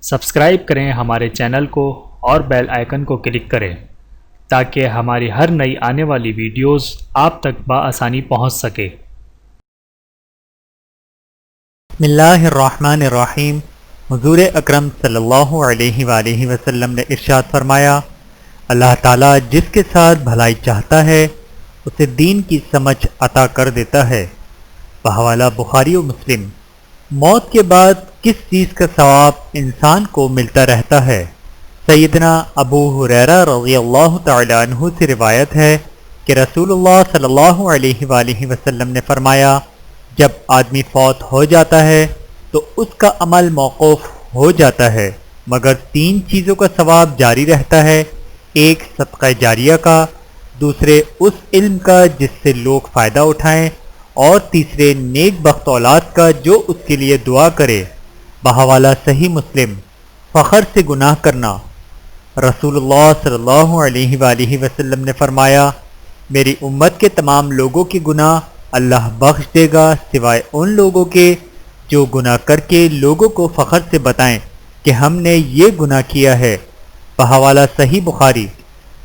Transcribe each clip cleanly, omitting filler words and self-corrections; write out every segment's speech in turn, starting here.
Subscribe کریں ہمارے channel کو اور بیل آئیکن کو کلک کریں تاکہ ہماری ہر نئی آنے والی ویڈیوز آپ تک بآسانی پہنچ سکے۔ بسم اللہ الرحمن الرحیم۔ حضور اکرم صلی اللہ علیہ وآلہ وسلم نے ارشاد فرمایا، اللہ تعالیٰ جس کے ساتھ بھلائی چاہتا ہے اسے دین کی سمجھ عطا کر دیتا ہے۔ بحوالہ بخاری و مسلم۔ موت کے بعد کس چیز کا ثواب انسان کو ملتا رہتا ہے؟ سیدنا ابو ہریرہ رضی اللہ تعالی عنہ سے روایت ہے کہ رسول اللہ صلی اللہ علیہ وآلہ وسلم نے فرمایا، جب آدمی فوت ہو جاتا ہے تو اس کا عمل موقوف ہو جاتا ہے مگر تین چیزوں کا ثواب جاری رہتا ہے، ایک صدقہ جاریہ کا، دوسرے اس علم کا جس سے لوگ فائدہ اٹھائیں، اور تیسرے نیک بخت اولاد کا جو اس کے لیے دعا کرے۔ بحوالہ صحیح مسلم۔ فخر سے گناہ کرنا۔ رسول اللہ صلی اللہ علیہ وآلہ وسلم نے فرمایا، میری امت کے تمام لوگوں کے گناہ اللہ بخش دے گا سوائے ان لوگوں کے جو گناہ کر کے لوگوں کو فخر سے بتائیں کہ ہم نے یہ گناہ کیا ہے۔ بحوالہ صحیح بخاری۔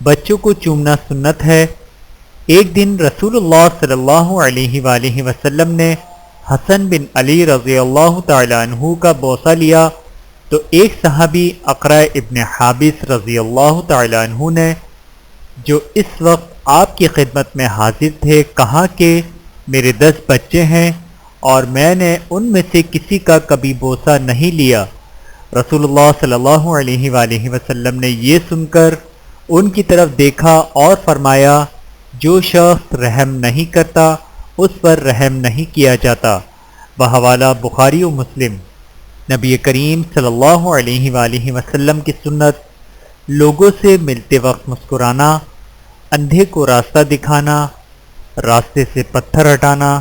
بچوں کو چومنا سنت ہے۔ ایک دن رسول اللہ صلی اللہ علیہ وآلہ وسلم نے حسن بن علی رضی اللہ تعالی عنہ کا بوسہ لیا تو ایک صحابی اقرع ابن حابس رضی اللہ تعالی عنہ نے، جو اس وقت آپ کی خدمت میں حاضر تھے، کہا کہ میرے 10 بچے ہیں اور میں نے ان میں سے کسی کا کبھی بوسہ نہیں لیا۔ رسول اللہ صلی اللہ علیہ وآلہ وسلم نے یہ سن کر ان کی طرف دیکھا اور فرمایا، جو شخص رحم نہیں کرتا اس پر رحم نہیں کیا جاتا۔ بحوالہ بخاری و مسلم۔ نبی کریم صلی اللہ علیہ وآلہ وسلم کی سنت، لوگوں سے ملتے وقت مسکرانا، اندھے کو راستہ دکھانا، راستے سے پتھر ہٹانا،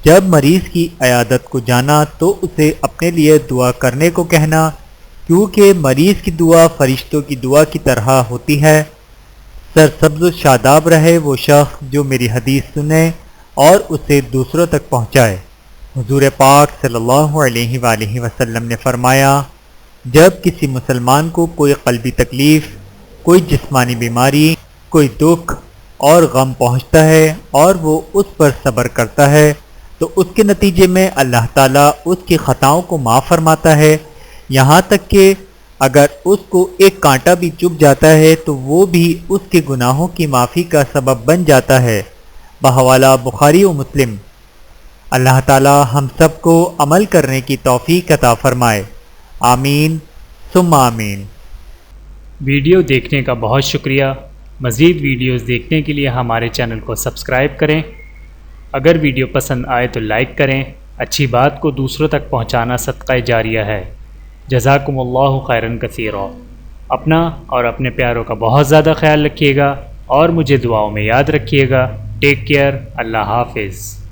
جب مریض کی عیادت کو جانا تو اسے اپنے لیے دعا کرنے کو کہنا، کیونکہ مریض کی دعا فرشتوں کی دعا کی طرح ہوتی ہے۔ سرسبز و شاداب رہے وہ شخص جو میری حدیث سنے اور اسے دوسروں تک پہنچائے۔ حضور پاک صلی اللہ علیہ وآلہ وسلم نے فرمایا، جب کسی مسلمان کو کوئی قلبی تکلیف، کوئی جسمانی بیماری، کوئی دکھ اور غم پہنچتا ہے اور وہ اس پر صبر کرتا ہے تو اس کے نتیجے میں اللہ تعالیٰ اس کی خطاؤں کو معاف فرماتا ہے، یہاں تک کہ اگر اس کو ایک کانٹا بھی چبھ جاتا ہے تو وہ بھی اس کے گناہوں کی معافی کا سبب بن جاتا ہے۔ بحوالہ بخاری و مسلم۔ اللہ تعالی ہم سب کو عمل کرنے کی توفیق عطا فرمائے، آمین ثم آمین۔ ویڈیو دیکھنے کا بہت شکریہ۔ مزید ویڈیوز دیکھنے کے لیے ہمارے چینل کو سبسکرائب کریں۔ اگر ویڈیو پسند آئے تو لائک کریں۔ اچھی بات کو دوسروں تک پہنچانا صدقہ جاریہ ہے۔ جزاکم اللہ خیرا کثیرا۔ اپنا اور اپنے پیاروں کا بہت زیادہ خیال رکھیے گا اور مجھے دعاؤں میں یاد رکھیے گا۔ Take care. اللہ حافظ۔